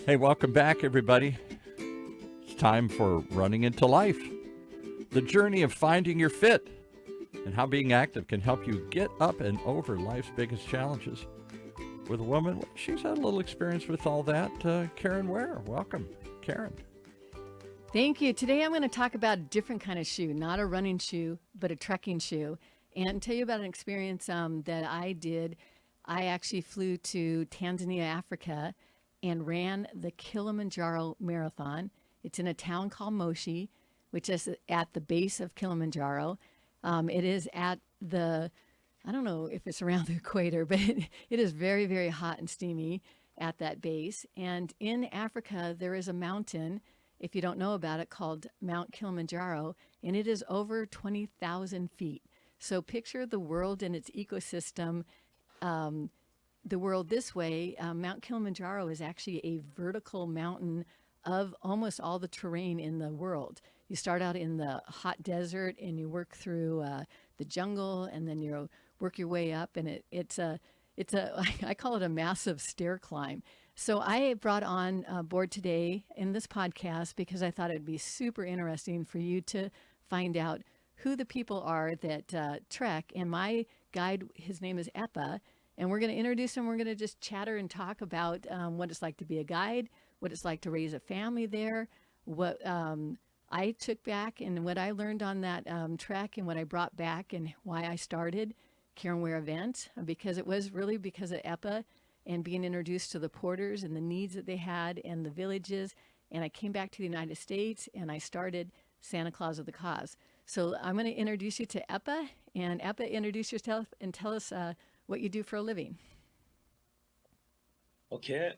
Hey, welcome back, everybody. It's time for Running into Life, the journey of finding your fit and how being active can help you get up and over life's biggest challenges. With a woman, she's had a little experience with all that. Caren Ware, welcome, Caren. Thank you. Today I'm going to talk about a different kind of shoe, not a running shoe, but a trekking shoe, and tell you about an experience that I did. I actually flew to Tanzania, Africa, and ran the Kilimanjaro Marathon. It's in a town called Moshi, which is at the base of Kilimanjaro. It is at I don't know if it's around the equator, but it is very, very hot and steamy at that base. And in Africa, there is a mountain, if you don't know about it, called Mount Kilimanjaro, and it is over 20,000 feet. So picture the world and its ecosystem. The world this way, Mount Kilimanjaro is actually a vertical mountain of almost all the terrain in the world. You start out in the hot desert and you work through the jungle, and then you work your way up, and it's a I call it a massive stair climb. So I brought on board today in this podcast because I thought it'd be super interesting for you to find out who the people are that trek. And my guide, his name is Epa, and we're going to introduce him. We're going to just chatter and talk about what it's like to be a guide, what it's like to raise a family there, what I took back and what I learned on that trek, and what I brought back, and why I started Caren Ware event, because it was really because of Epa and being introduced to the porters and the needs that they had and the villages. And I came back to the United States and I started Santa Claus of the Cause. So I'm going to introduce you to Epa, and Epa, introduce yourself and tell us what you do for a living. Okay,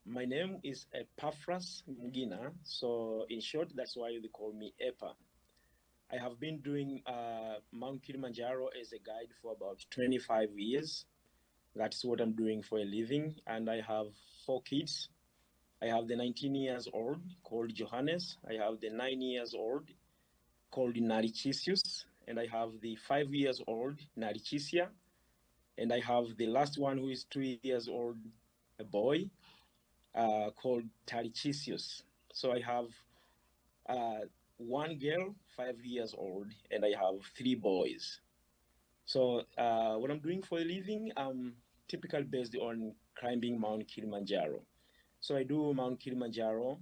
my name is Epaphras Mgina. So in short, that's why they call me Epa. I have been doing Mount Kilimanjaro as a guide for about 25 years. That's what I'm doing for a living. And I have 4 kids. I have the 19 years old called Johannes. I have the 9 years old called Naricisius. And I have the 5 years old Naricisia. And I have the last one who is 2 years old, a boy called Taricisius. So I have one girl, 5 years old, and I have 3 boys. So what I'm doing for a living, I'm typically based on climbing Mount Kilimanjaro. So I do Mount Kilimanjaro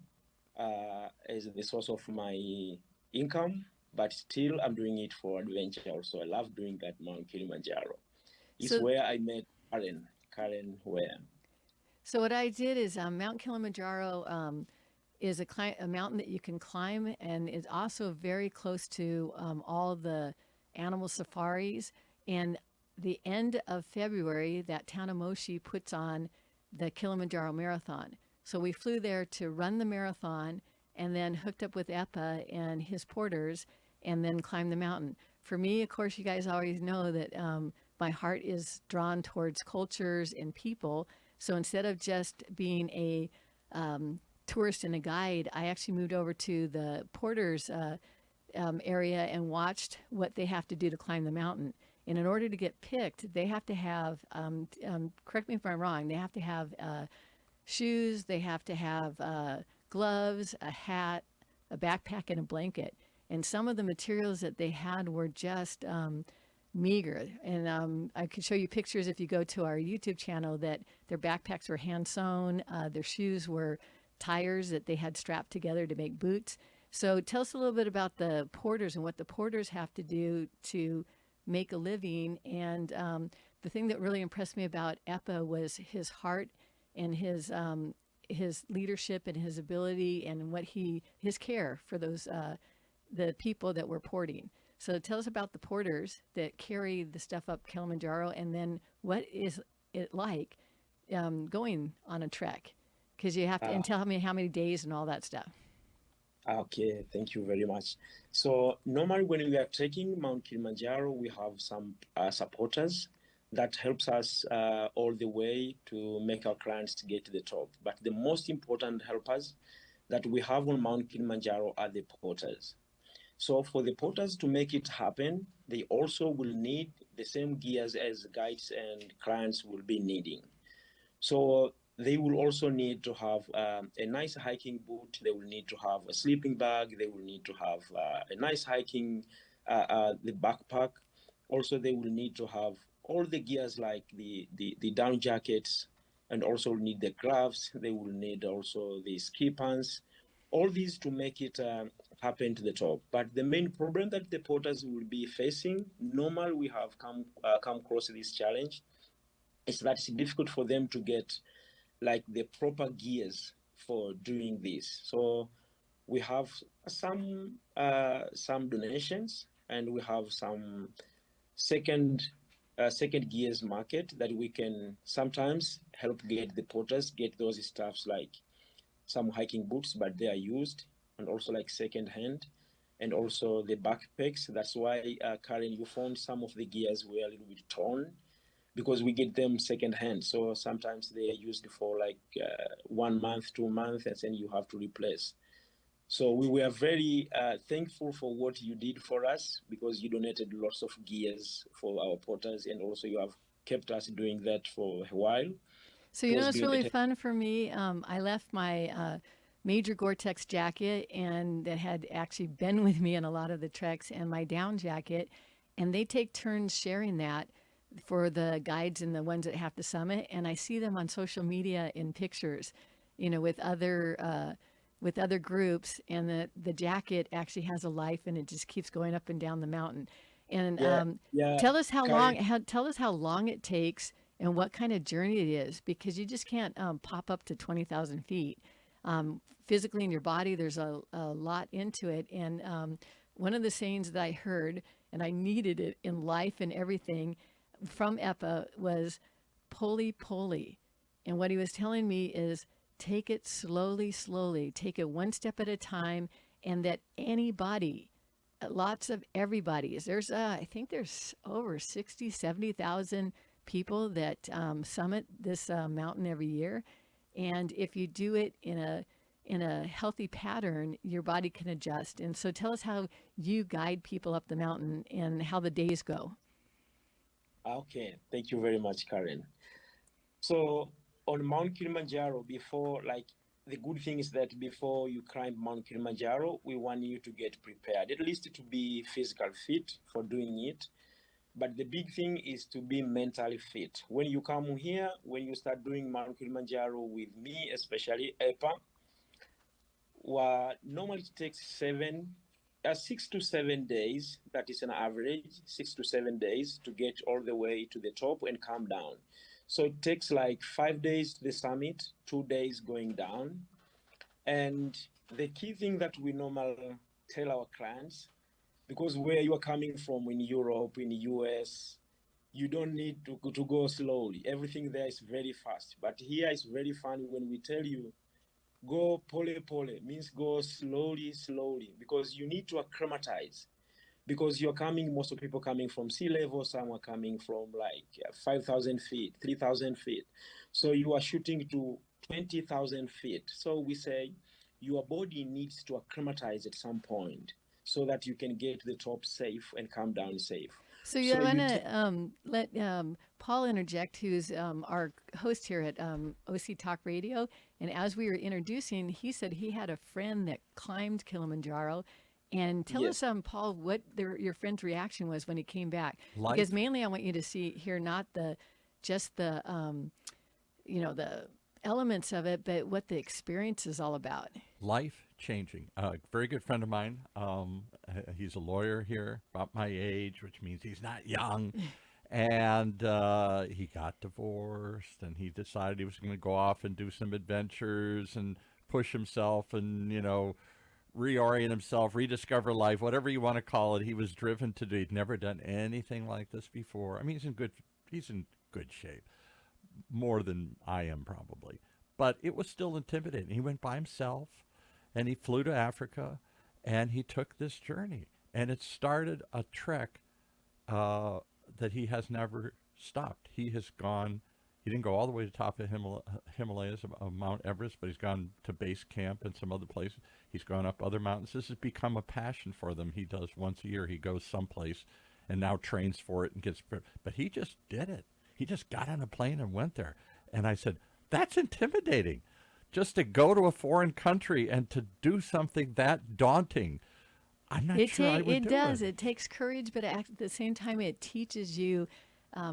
as the source of my income, but still I'm doing it for adventure also. I love doing that Mount Kilimanjaro. It's where I met Caren Ware. So what I did is Mount Kilimanjaro is a mountain that you can climb, and is also very close to all the animal safaris. And the end of February, that town of Moshi puts on the Kilimanjaro Marathon. So we flew there to run the marathon, and then hooked up with Epa and his porters, and then climbed the mountain. For me, of course, you guys always know that my heart is drawn towards cultures and people. So instead of just being a tourist and a guide, I actually moved over to the porters area and watched what they have to do to climb the mountain. And in order to get picked, they have to have, correct me if I'm wrong, they have to have shoes, they have to have gloves, a hat, a backpack, and a blanket. And some of the materials that they had were just meager. And I could show you pictures if you go to our YouTube channel that their backpacks were hand sewn, their shoes were tires that they had strapped together to make boots. So tell us a little bit about the porters and what the porters have to do to make a living. And the thing that really impressed me about Epa was his heart and his leadership and his ability and his care for those the people that were porting. So tell us about the porters that carry the stuff up Kilimanjaro, and then what is it like going on a trek? Because you have to, and tell me how many days and all that stuff. Okay, thank you very much. So normally when we are trekking Mount Kilimanjaro, we have some supporters that helps us all the way to make our clients to get to the top. But the most important helpers that we have on Mount Kilimanjaro are the porters. So for the porters to make it happen, they also will need the same gears as guides and clients will be needing. So they will also need to have a nice hiking boot. They will need to have a sleeping bag. They will need to have a nice hiking the backpack. Also, they will need to have all the gears like the down jackets, and also need the gloves. They will need also the ski pants. All these to make it happen to the top. But the main problem that the porters will be facing, normal we have come across this challenge, is that it's difficult for them to get like the proper gears for doing this. So we have some donations, and we have some second second gears market that we can sometimes help get the porters get those stuffs like some hiking boots, but they are used, and also like second hand, and also the backpacks. That's why, Karen, you found some of the gears were a little bit torn because we get them second hand. So sometimes they are used for like 1 month, 2 months, and then you have to replace. So we were very thankful for what you did for us, because you donated lots of gears for our porters, and also you have kept us doing that for a while. So, It you know, was it's during really the fun for me. I left my major Gore-Tex jacket, and that had actually been with me in a lot of the treks, and my down jacket, and they take turns sharing that for the guides and the ones that have to summit. And I see them on social media in pictures, you know, with other groups, and the jacket actually has a life, and it just keeps going up and down the mountain. And yeah, yeah, tell us Karen. tell us how long it takes and what kind of journey it is, because you just can't pop up to 20,000 feet. Physically in your body, there's a lot into it. And one of the sayings that I heard, and I needed it in life and everything from Epa, was "Poly poly." And what he was telling me is, take it slowly, slowly, take it one step at a time, and that anybody, lots of everybody's, I think there's over 60, 70,000 people that summit this mountain every year. And if you do it in a healthy pattern, your body can adjust. And so tell us how you guide people up the mountain and how the days go. Okay, thank you very much, Karen. So on Mount Kilimanjaro, before, like, the good thing is that before you climb Mount Kilimanjaro, we want you to get prepared, at least to be physical fit for doing it. But the big thing is to be mentally fit. When you come here, when you start doing Mount Kilimanjaro with me, especially EPA, normally it takes 6 to 7 days. That is an average, 6 to 7 days to get all the way to the top and come down. So it takes like 5 days to the summit, 2 days going down. And the key thing that we normally tell our clients, because where you are coming from in Europe, in the US, you don't need to go slowly. Everything there is very fast. But here is very funny when we tell you go pole pole, means go slowly, slowly, because you need to acclimatize. Because you're coming, most of people coming from sea level, some are coming from like 5,000 feet, 3,000 feet. So you are shooting to 20,000 feet. So we say your body needs to acclimatize at some point so that you can get to the top safe and come down safe. So yeah, So I want you to let Paul interject, who's our host here at OC Talk Radio. And as we were introducing, he said he had a friend that climbed Kilimanjaro. And tell us, yes. Paul, what your friend's reaction was when he came back. Because Life, mainly I want you to hear not just the the elements of it, but what the experience is all about. life changing. A very good friend of mine. He's a lawyer here, about my age, which means he's not young. And he got divorced, and he decided he was going to go off and do some adventures and push himself, and reorient himself, rediscover life, whatever you want to call it. He was driven to do. He'd never done anything like this before. I mean, he's in good shape, more than I am probably, but it was still intimidating. He went by himself, and he flew to Africa, and he took this journey, and it started a trek that he has never stopped. He has gone. He didn't go all the way to the top of Himalayas of Mount Everest, but he's gone to base camp and some other places. He's gone up other mountains. This has become a passion for them. He does once a year. He goes someplace and now trains for it and gets. But he just did it. He just got on a plane and went there. And I said, That's intimidating. Just to go to a foreign country and to do something that daunting. I'm not sure I would It do does. it. It takes courage, but at the same time, it teaches you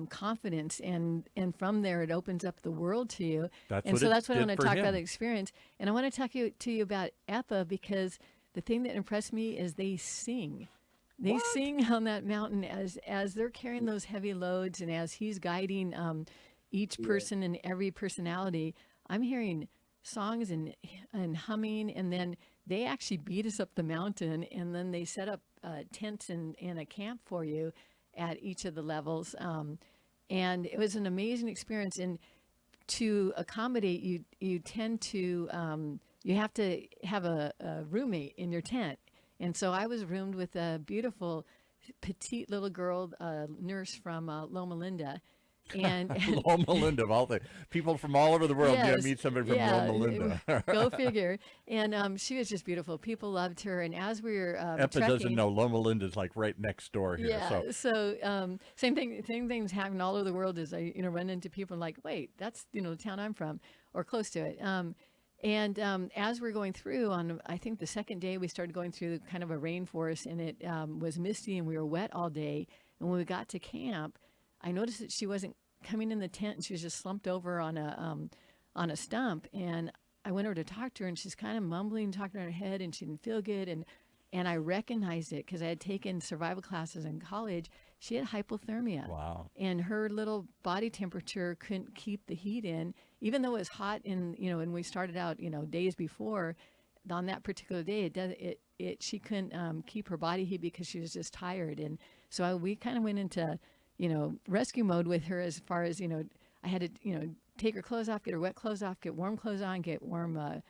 confidence, and from there, it opens up the world to you. That's And what so it that's what I did want for to talk about him. the experience. And I want to talk to you about EPA because the thing that impressed me is they sing. They What? sing on that mountain as they're carrying those heavy loads, and as he's guiding each Yeah. person and every personality. I'm hearing songs and humming, and then they actually beat us up the mountain, and then they set up tents and a camp for you at each of the levels. And it was an amazing experience. And to accommodate you, you tend to you have to have a roommate in your tent. And so I was roomed with a beautiful petite little girl, nurse from Loma Linda. And Loma Linda, of all the people from all over the world. You yes, meet somebody from yeah, Loma Linda. go figure. And she was just beautiful. People loved her. And as we were Epa trekking, doesn't know Loma Linda's like right next door here. yeah. So So same things happen all over the world. Is I run into people like, wait, that's the town I'm from, or close to it. And as we're going through on, I think the second day we started going through kind of a rainforest, and it was misty and we were wet all day. And when we got to camp, I noticed that she wasn't coming in the tent, and she was just slumped over on a stump. And I went over to talk to her, and she's kind of mumbling, talking to her head, and she didn't feel good. And I recognized it because I had taken survival classes in college. She had hypothermia. wow. And her little body temperature couldn't keep the heat in, even though it was hot and we started out, days before. On that particular day, she couldn't keep her body heat because she was just tired. And so we kind of went into, rescue mode with her, as far as, I had to, take her clothes off, get her wet clothes off, get warm clothes on, get warm,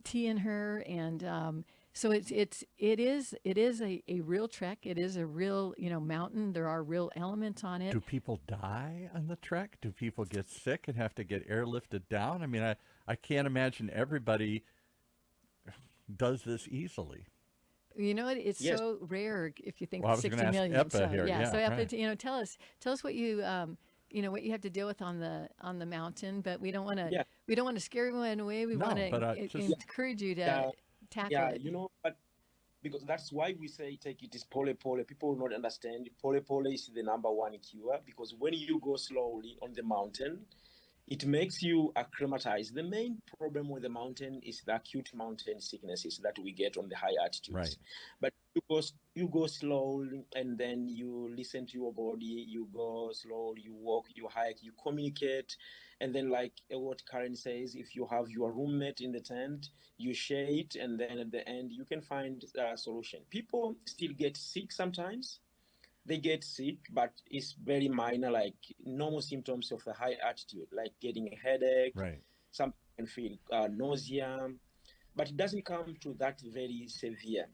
tea in her. And so it is a real trek. It is a real mountain. There are real elements on it. Do people die on the trek? Do people get sick and have to get airlifted down? I mean, I can't imagine everybody does this easily. It's Yes. so rare if you think Well, I was 60 gonna ask million. Epa So here. Yeah, so Epa, right. tell us what you what you have to deal with on the mountain, but we don't want to Yeah. scare everyone away. We No, want to but just encourage you to Yeah. tackle Yeah, it. but because that's why we say take it is pole pole. People will not understand. Pole pole is the number one cure, because when you go slowly on the mountain, it makes you acclimatize. The main problem with the mountain is the acute mountain sicknesses that we get on the high altitudes. Right. But you go slowly, and then you listen to your body. You go slow, you walk, you hike, you communicate. And then, like what Karen says, if you have your roommate in the tent, you share it, and then at the end, you can find a solution. People still get sick sometimes. They get sick, but it's very minor, like normal symptoms of the high altitude, like getting a headache. right. Some can feel nausea, but it doesn't come to that very severe.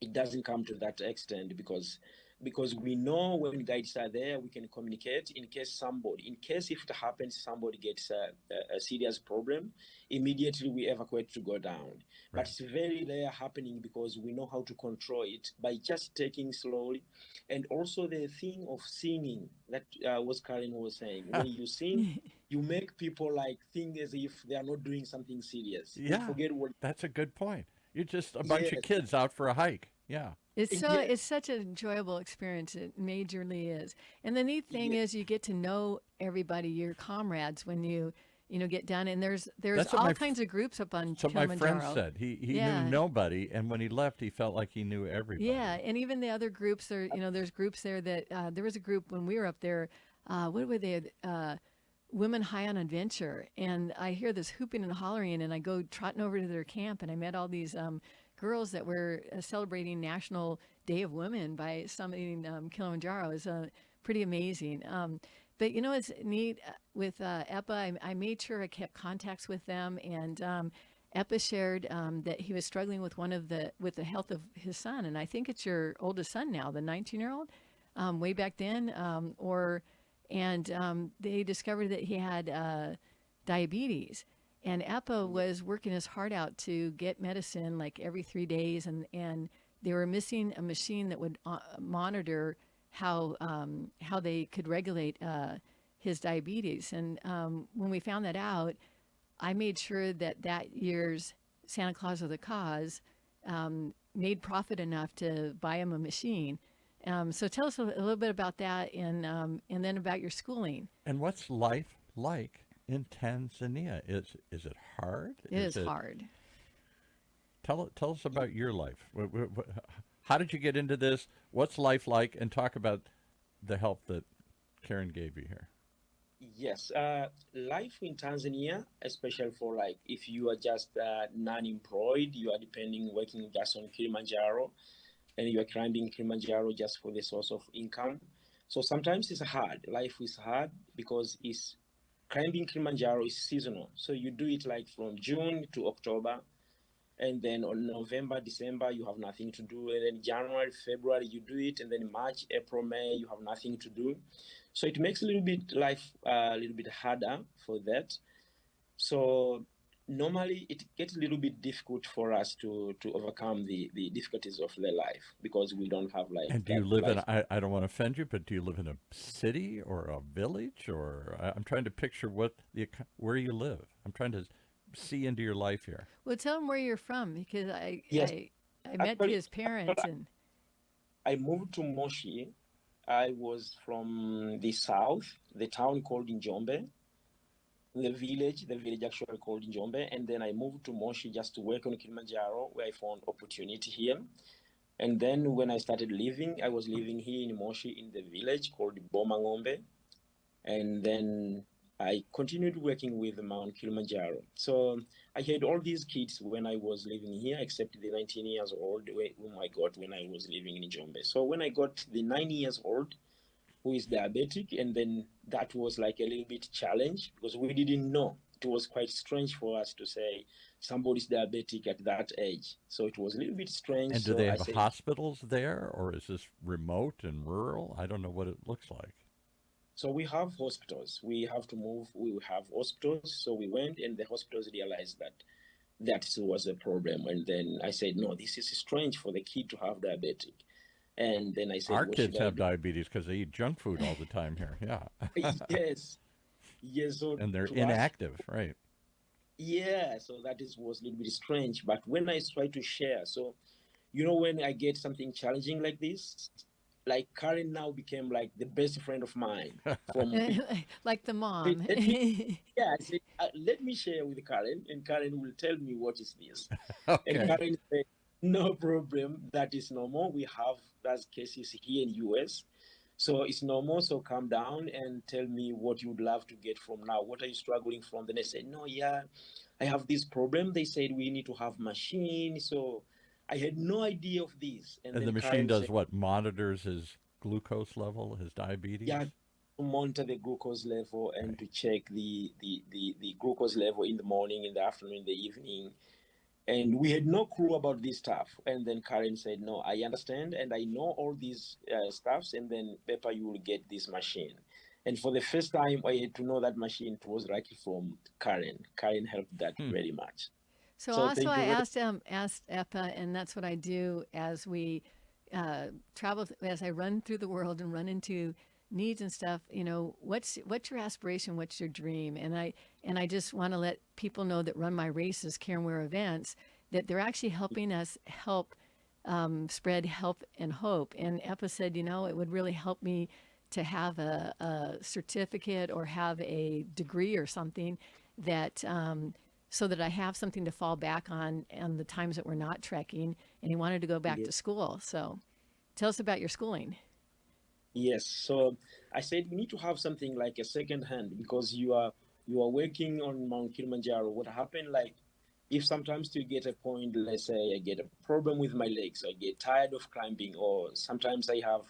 It doesn't come to that extent, because we know when guides are there, we can communicate in case if it happens, somebody gets a serious problem, immediately we evacuate to go down. Right. But it's very rare happening, because we know how to control it by just taking slowly. And also the thing of singing, that was Karen was saying, when you sing, you make people like think as if they are not doing something serious. They Yeah, forget what. that's a good point. You're just a bunch of Yes. kids out for a hike. Yeah. Yeah. It's such an enjoyable experience. It majorly is. And the neat thing Yeah. is you get to know everybody, your comrades, when you get done. And there's That's what all my kinds of groups up on So my Kilimanjaro. friend said he Yeah. knew nobody, and when he left, he felt like he knew everybody. Yeah, and even the other groups are, there's groups there that there was a group when we were up there. What were they? Women High on Adventure, and I hear this hooping and hollering, and I go trotting over to their camp, and I met all these girls that were celebrating National Day of Women by summiting Kilimanjaro. It was pretty amazing. But it's neat with EPA. I made sure I kept contacts with them, and EPA shared that he was struggling with with the health of his son, and I think it's your oldest son now, the 19-year-old, way back then, they discovered that he had diabetes, and EPA was working his heart out to get medicine like every 3 days, and they were missing a machine that would monitor how they could regulate his diabetes. And when we found that out, I made sure that year's Santa Claus of the Cause made profit enough to buy him a machine. So tell us a little bit about that, and then about your schooling. And what's life like in Tanzania? Is it hard? It is hard. Tell us about your life. How did you get into this? What's life like? And talk about the help that Caren gave you here. Yes, life in Tanzania, especially for like if you are just non-employed, you are depending working just on Kilimanjaro, and you are climbing Kilimanjaro just for the source of income. So sometimes it's hard. Life is hard because it's climbing Kilimanjaro is seasonal. So you do it like from June to October, and then on November, December, you have nothing to do. And then January, February, you do it. And then March, April, May, you have nothing to do. So it makes a little bit life a little bit harder for that. So normally it gets a little bit difficult for us to overcome the difficulties of the life because we don't have like. And do you live in, I don't want to offend you, but do you live in a city or a village? Or I'm trying to picture where you live. I'm trying to see into your life here. Well, tell him where you're from, because Yes. I met his parents, and I moved to Moshi. I was from the south, the town called Njombe, the village actually called Njombe, and then I moved to Moshi just to work on Kilimanjaro, where I found opportunity here. And then when I started living, I was living here in Moshi in the village called Bomangombe, and then I continued working with Mount Kilimanjaro. So I had all these kids when I was living here, except the 19 years old whom I got when I was living in Njombe. So when I got the 9 years old, who is diabetic, and then that was like a little bit challenge because we didn't know. It was quite strange for us to say somebody's diabetic at that age. So it was a little bit strange. And do they have hospitals there, or is this remote and rural? I don't know what it looks like. So we have hospitals. We have to move. We have hospitals. So we went, and the hospitals realized that was a problem. And then I said, no, this is strange for the kid to have diabetic. And then I said, our kids have diabetes because they eat junk food all the time here. Yeah. Yes. So and they're inactive, right? Yeah. So was a little bit strange. But when I try to share, so, when I get something challenging like this, like Caren now became like the best friend of mine. Like the mom. I said, let me share with Caren, and Caren will tell me what is this. Okay. And Caren said, no problem, that is normal. We have those cases here in US. So it's normal. So calm down and tell me what you would love to get from now. What are you struggling from? Then I said, no, I have this problem. They said we need to have machine. So I had no idea of this. And the machine does what? Monitors his glucose level, his diabetes? Yeah, to monitor the glucose level and to check the glucose level in the morning, in the afternoon, in the evening. And we had no clue about this stuff. And then Caren said, no, I understand. And I know all these stuffs. And then, Peppa, you will get this machine. And for the first time, I had to know that machine. It was right from Caren. Caren helped that very much. So also I asked Epa, and that's what I do as we travel, as I run through the world and run into needs and stuff. What's your aspiration? What's your dream? And I just want to let people know that run my races, Caren Ware events, that they're actually helping us spread help and hope. And Epa said, it would really help me to have a certificate or have a degree or something that so that I have something to fall back on the times that we're not trekking. And he wanted to go back to school. So tell us about your schooling. Yes. So I said we need to have something like a second hand because you are working on Mount Kilimanjaro. What happened, like, if sometimes you get a point, let's say I get a problem with my legs, I get tired of climbing, or sometimes I have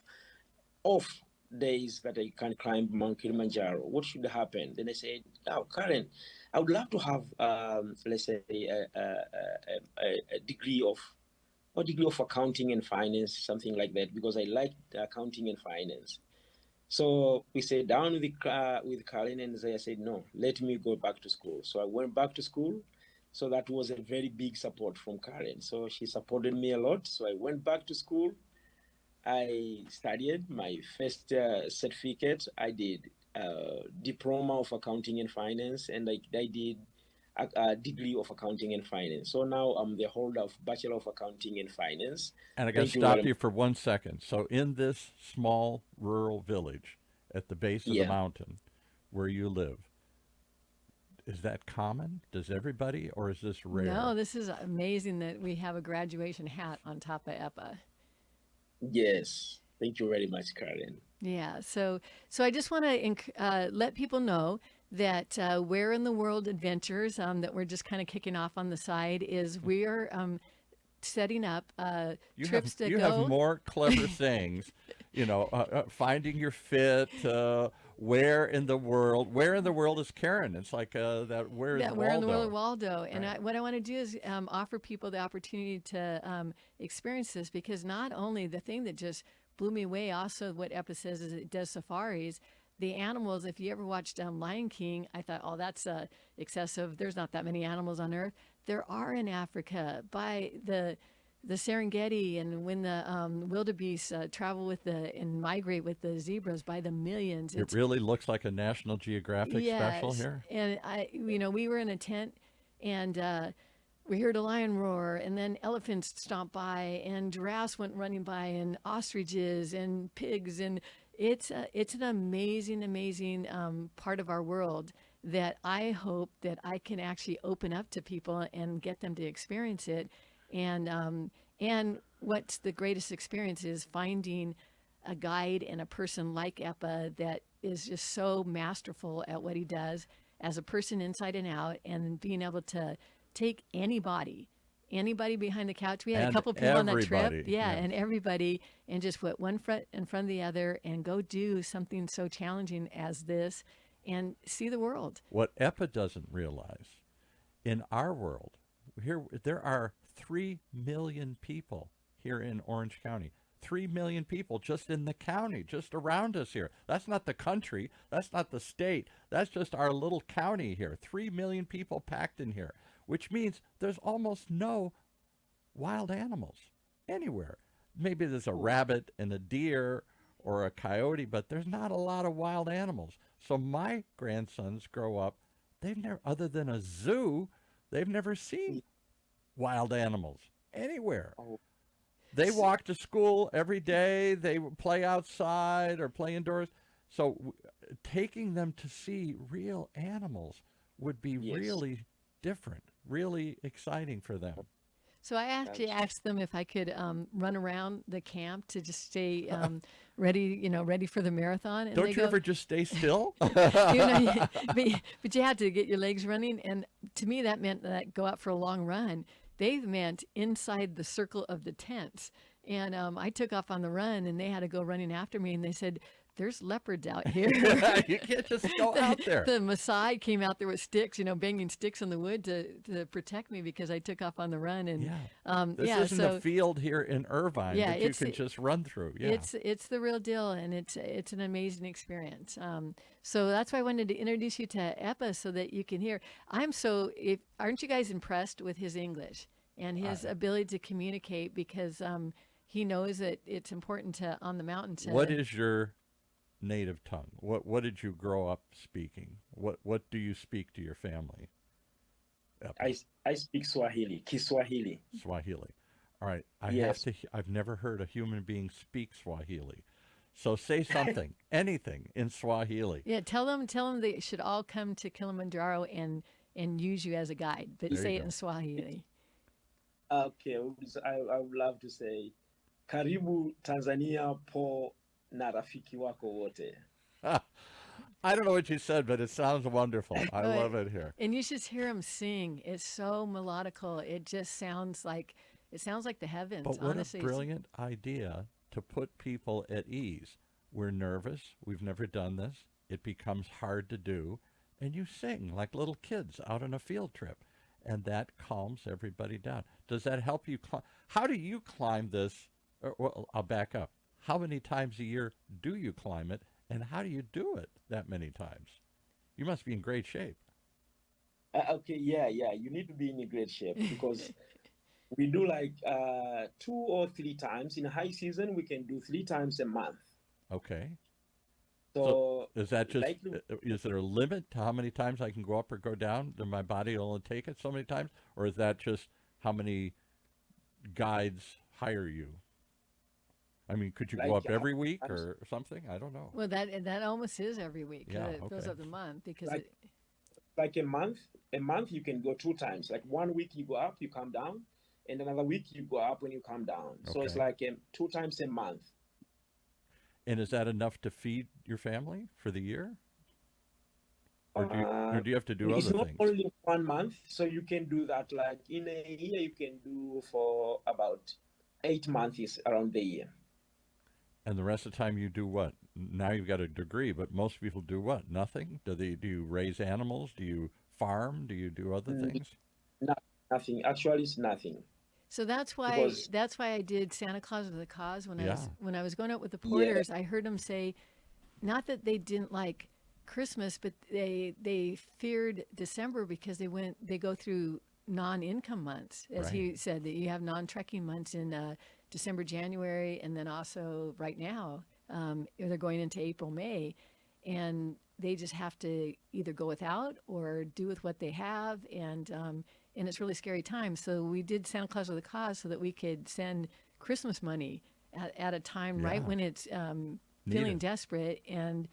off days that I can't climb Mount Kilimanjaro, what should happen? Then I said, oh, Caren, I would love to have, let's say, a degree of accounting and finance, something like that, because I like accounting and finance. So we sat down with Caren, and I said, no, let me go back to school. So I went back to school. So that was a very big support from Caren. So she supported me a lot. So I went back to school. I studied my first certificate. I did diploma of accounting and finance, and I did a degree of accounting and finance. So now I'm the holder of Bachelor of Accounting and Finance. And I got to Thank you very stop much. you for 1 second. So, in this small rural village at the base of the Yeah. mountain where you live, is that common? Does everybody, or is this rare? No, this is amazing that we have a graduation hat on top of EPA. Yes. Thank you very much, Karen. Yeah, so I just want to let people know that Where in the World Adventures that we're just kind of kicking off on the side is we are setting up trips to You have go. more clever sayings, finding your fit, where in the world is Karen? It's like that where is That Where in the World Waldo? Waldo. And Right. what I want to do is offer people the opportunity to experience this, because not only the thing that just blew me away, also what EPA says is it does safaris. The animals, if you ever watched Lion King, I thought, oh, that's excessive. There's not that many animals on Earth. There are in Africa by the Serengeti, and when the wildebeest travel with and migrate with the zebras by the millions. It really looks like a National Geographic special Yes, here. and we were in a tent, and we heard a lion roar, and then elephants stomped by, and giraffes went running by, and ostriches and pigs, and it's an amazing, amazing part of our world that I hope that I can actually open up to people and get them to experience it, and what's the greatest experience is finding a guide and a person like Epa that is just so masterful at what he does as a person inside and out, and being able to take anybody behind the couch. We had a And couple people on that trip. everybody, Yeah, yes. and everybody, and just put one foot in front of the other and go do something so challenging as this and see the world. What EPA doesn't realize, in our world, here there are 3 million people here in Orange County. 3 million people just in the county, just around us here. That's not the country. That's not the state. That's just our little county here. 3 million people packed in here, which means there's almost no wild animals anywhere. Maybe there's a rabbit and a deer or a coyote, but there's not a lot of wild animals. So my grandsons grow up, they've never, other than a zoo, they've never seen wild animals anywhere. Oh, They walk to school every day. They play outside or play indoors. So taking them to see real animals would be yes. really different, really exciting for them. So I actually That's asked them if I could run around the camp to just stay ready for the marathon. And Don't they you go, ever just stay still? but you had to get your legs running. And to me, that meant that go out for a long run. They meant inside the circle of the tents. And I took off on the run, and they had to go running after me. And they said, there's leopards out here. You can't just go out there. The Maasai came out there with sticks, banging sticks on the wood to protect me because I took off on the run. And Yeah. This yeah, isn't so a field here in Irvine yeah, that you can just run through. Yeah. it's the real deal, and it's an amazing experience. So that's why I wanted to introduce you to Epa so that you can hear. Aren't you guys impressed with his English and his ability to communicate? Because he knows that it's important to on the mountain to. What is your native tongue? What did you grow up speaking? What do you speak to your family? I speak Swahili, Kiswahili. Swahili. All right. Yes. I've never heard a human being speak Swahili. So say something, anything in Swahili. Yeah, tell them they should all come to Kilimanjaro and use you as a guide, but There you say it go. in Swahili. Okay, I would love to say, Karibu Tanzania po na rafiki wako wote. I don't know what you said, but it sounds wonderful. I But- love it here. And you should hear him sing. It's so melodical. It just sounds like the heavens. But what honestly, a brilliant idea to put people at ease. We're nervous. We've never done this. It becomes hard to do. And you sing like little kids out on a field trip. And that calms everybody down. Does that help you climb? How do you climb this? Well, I'll back up. How many times a year do you climb it? And how do you do it that many times? You must be in great shape. Okay, yeah, you need to be in a great shape because we do like 2 or 3 times. In high season, we can do 3 times a month. Okay. So So is that just, likely, is there a limit to how many times I can go up or go down? Do my body only take it so many times? Or is that just how many guides hire you? I mean, could you go like up every week sometimes, or something? I don't know. Well, that almost is every week because Yeah, it fills okay. up the month because like it. like a month you can go two times. Like one week you go up, you come down, and another week you go up when you come down. So it's Okay. like two times a month. And is that enough to feed your family for the year? Or Uh, do you have to do it's other not things? only 1 month, so you can do that like in a year. You can do for about 8 months around the year. And the rest of the time you do what? Now you've got a degree, but most people do what? Nothing? Do you raise animals? Do you farm? Do you do other Mm, things? no- Nothing. Actually, it's nothing So because that's why I did Santa Claus with a Cause Yeah. when I was going out with the yeah, porters. I heard them say not that they didn't like Christmas, but they feared December because they go through non-income months, as Right. he said, that you have non-trekking months in December, January, and then also right now they're going into April, May, and they just have to either go without or do with what they have, and it's really scary time. So we did Santa Claus with a Cause so that we could send Christmas money at a time right Yeah. when it's feeling Needed. desperate and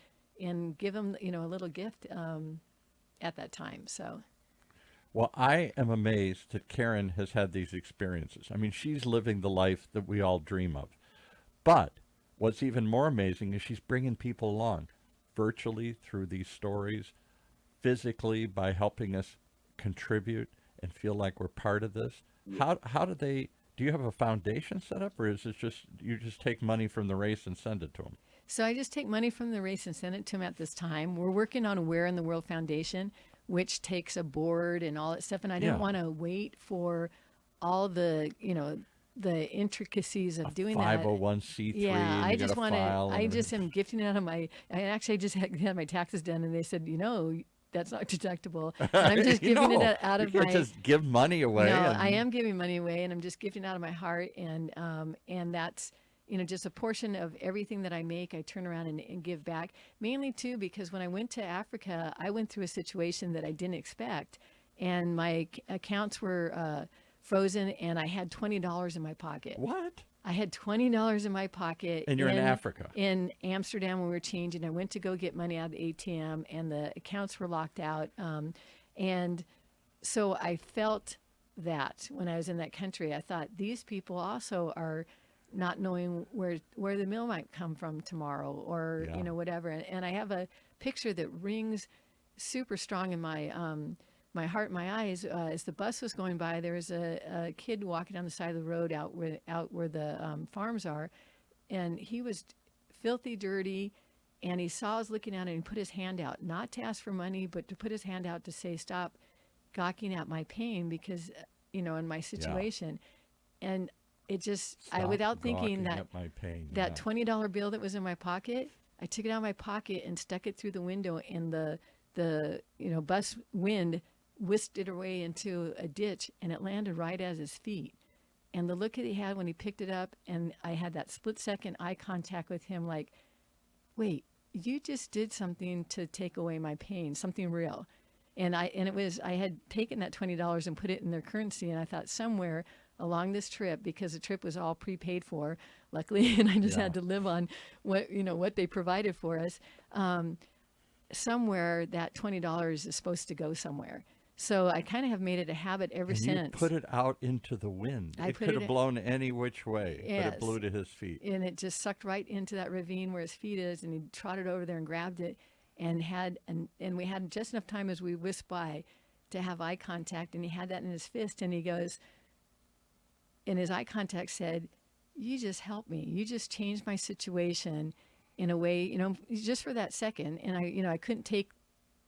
give them a little gift at that time. So Well, I am amazed that Karen has had these experiences. I mean, she's living the life that we all dream of. But what's even more amazing is she's bringing people along virtually through these stories, physically by helping us contribute and feel like we're part of this. yeah. How do you have a foundation set up, or is it just you just take money from the race and send it to them? so I just take money from the race and send it to them at this time. We're working on a Where in the World Foundation, which takes a board and all that stuff, and I didn't Yeah. want to wait for all the intricacies of doing that. 501c3 Yeah, and I you got to just want to. file and I just everything. am gifting it out of my. I actually just had my taxes done, and they said, that's not deductible, and I'm just You giving it know, out you of can't my. just give money away No, I and am giving money away, and I'm just giving out of my heart, and that's just a portion of everything that I make. I turn around and give back, mainly too because when I went to Africa, I went through a situation that I didn't expect, and my accounts were frozen, and I had $20 in my pocket. what? I had $20 in my pocket. And you're in Africa. In Amsterdam when we were changing. I went to go get money out of the ATM, and the accounts were locked out. And so I felt that when I was in that country, I thought these people also are not knowing where the meal might come from tomorrow, or Yeah. whatever. And I have a picture that rings super strong in my heart and my eyes. As the bus was going by, there was a kid walking down the side of the road out where the farms are, and he was filthy dirty, and he saw us looking at it, and he put his hand out, not to ask for money, but to put his hand out to say, stop gawking at my pain, because in my situation. And it just, I Stop without thinking gawking that at my pain. that Yeah. $20 bill that was in my pocket, I took it out of my pocket and stuck it through the window, and the bus wind whisked it away into a ditch, and it landed right at his feet. And the look that he had when he picked it up, and I had that split second eye contact with him, like, wait, you just did something to take away my pain, something real. And I had taken that $20 and put it in their currency, and I thought somewhere along this trip, because the trip was all prepaid for, luckily, and I just Yeah. had to live on what they provided for us. Somewhere that $20 is supposed to go somewhere. So I kind of have made it a habit ever And you since. put it out into the wind. I It put could it have in- blown any which way, but Yes. it blew to his feet. And it just sucked right into that ravine where his feet is, and he trotted over there and grabbed it, and we had just enough time as we whisked by to have eye contact, and he had that in his fist, and he goes, and his eye contact said, you just helped me, you just changed my situation in a way, just for that second. And I couldn't take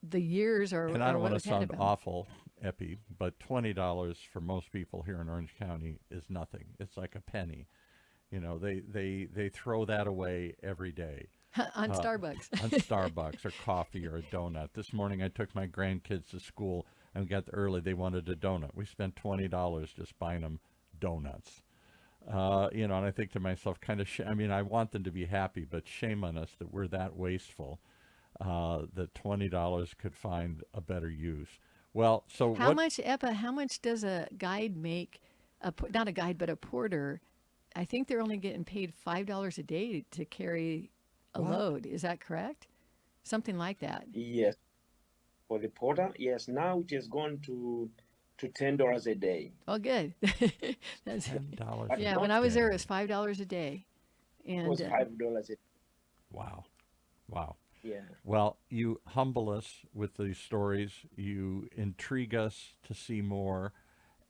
the years or And I or don't what want to was ahead sound of him. awful, Epi, but $20 for most people here in Orange County is nothing. It's like a penny. They throw that away every day. On Uh, Starbucks. on Starbucks or coffee or a donut. This morning I took my grandkids to school and we got there early. They wanted a donut. We spent $20 just buying them donuts. And I think to myself, I mean, I want them to be happy, but shame on us that we're that wasteful, that $20 could find a better use. Well, so How much, Epa, how much does a guide make, not a guide, but a porter? I think they're only getting paid $5 a day to carry a What? load. Is that correct? Something like that. Yes, for the porter, yes. Now it has gone to $10 a day. Oh, good. That's, $10 But a yeah, not when I was there, it day. was $5 a day. it And was $5 a Wow. Wow. yeah. Well, you humble us with these stories. You intrigue us to see more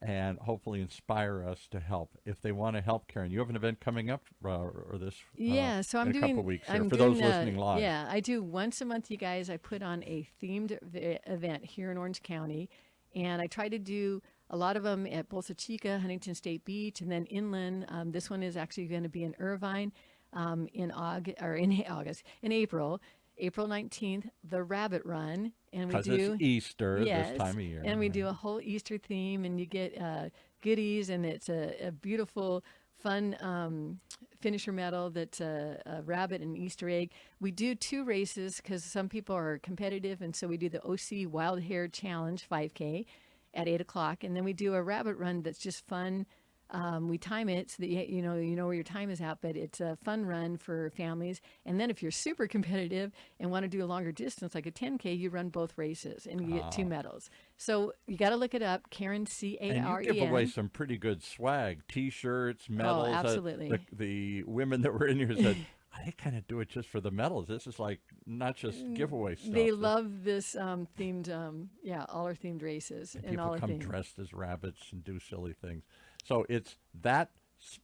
and hopefully inspire us to help. If they want to help, Caren, you have an event coming up or this yeah, so I'm in a doing, couple of weeks here I'm for doing, those listening live. yeah, I do once a month, you guys. I put on a themed event here in Orange County, and I try to do a lot of them at Bolsa Chica, Huntington State Beach, and then inland. This one is actually going to be in Irvine in August or in August, in April. April 19th, the Rabbit Run, and we Because do it's Easter this yes, time of year. and we right? do a whole Easter theme, and you get goodies, and it's a beautiful, fun finisher medal that's a rabbit and Easter egg. We do 2 races because some people are competitive, and so we do the OC Wild Hair Challenge 5K at 8 o'clock, and then we do a rabbit run that's just fun. We time it so that you know where your time is at, but it's a fun run for families. And then if you're super competitive and want to do a longer distance, like a 10K, you run both races and you get 2 medals. So you got to look it up, Caren, And you give away some pretty good swag, T-shirts, medals. absolutely. The women that were in here said, I kind of do it just for the medals. This is like not just giveaway stuff. They love this themed, all our themed races and People all our come things. dressed as rabbits and do silly things. So it's that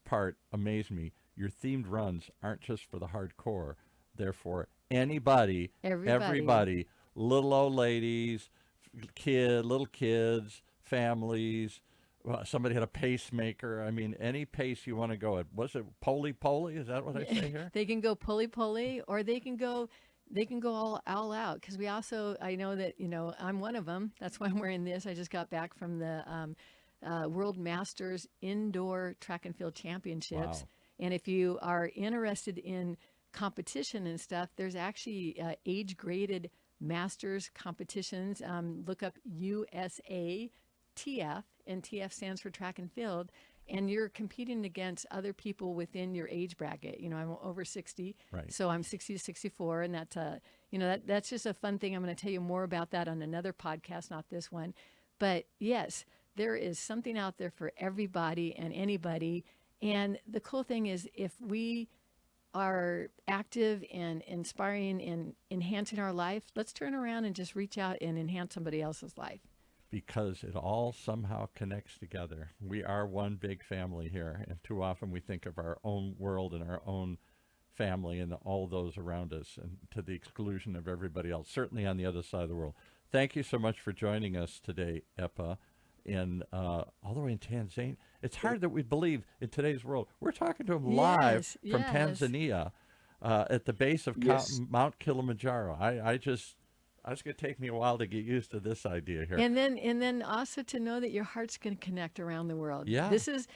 part amazed me. Your themed runs aren't just for the hardcore. They're for anybody, everybody, little old ladies, little kids, families. Somebody had a pacemaker. I mean, any pace you want to go at. Was it poly? Is that what I say here? They can go pulley, or they can go all out, because we also, I know that I'm one of them. That's why I'm wearing this. I just got back from the World Masters Indoor Track and Field Championships. Wow. And if you are interested in competition and stuff, there's actually age graded masters competitions. Look up USA TF, and TF stands for track and field. And you're competing against other people within your age bracket. I'm over 60, Right. so I'm 60 to 64, and that's that's just a fun thing. I'm going to tell you more about that on another podcast, not this one. But yes, there is something out there for everybody and anybody. And the cool thing is, if we are active and inspiring and enhancing our life, let's turn around and just reach out and enhance somebody else's life. Because it all somehow connects together. We are one big family here, and too often we think of our own world and our own family and all those around us, and to the exclusion of everybody else, certainly on the other side of the world. Thank you so much for joining us today, Epa, all the way in Tanzania. It's hard that we believe in today's world. We're talking to him live from Tanzania at the base of Mount Kilimanjaro. It's going to take me a while to get used to this idea here. And then also to know that your heart's going to connect around the world. Yeah. This is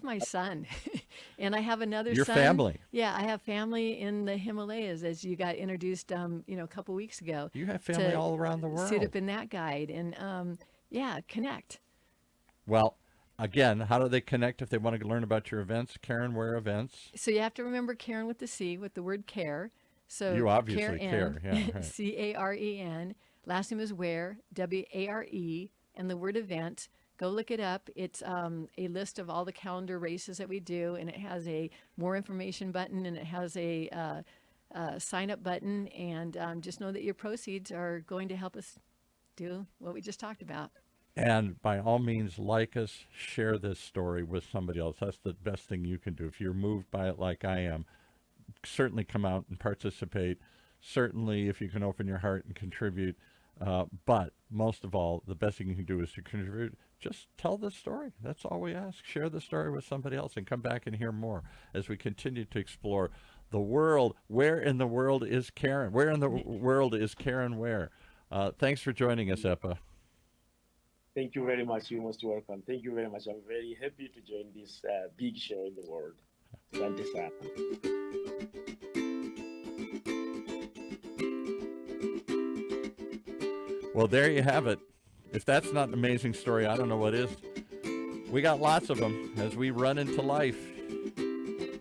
my son. And I have another Your son. family. Yeah, I have family in the Himalayas, as you got introduced a couple weeks ago. You have family all around the world. Suit up in that guide and connect. Well, again, how do they connect if they want to learn about your events? Caren Ware events. So you have to remember Caren with the C, with the word care. So You obviously care. Yeah, right. Caren. Last name is Ware, Ware, and the word event. Go look it up. It's a list of all the calendar races that we do, and it has a more information button, and it has a sign up button. And just know that your proceeds are going to help us do what we just talked about. And by all means, like us, share this story with somebody else. That's the best thing you can do. If you're moved by it like I am, certainly come out and participate. Certainly, if you can open your heart and contribute. But most of all, the best thing you can do is to contribute. Just tell the story. That's all we ask. Share the story with somebody else and come back and hear more as we continue to explore the world. Where in the world is Caren? Where in the world is Caren Ware? Thanks for joining us, Epa. Thank you very much. You're most welcome. Thank you very much. I'm very happy to join this big show in the world. Asante sana. Well, there you have it. If that's not an amazing story, I don't know what is. We got lots of them as we run into life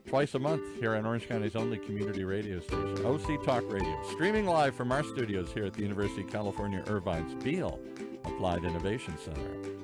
twice a month here on Orange County's only community radio station, OC Talk Radio, streaming live from our studios here at the University of California, Irvine's Beale Applied Innovation Center.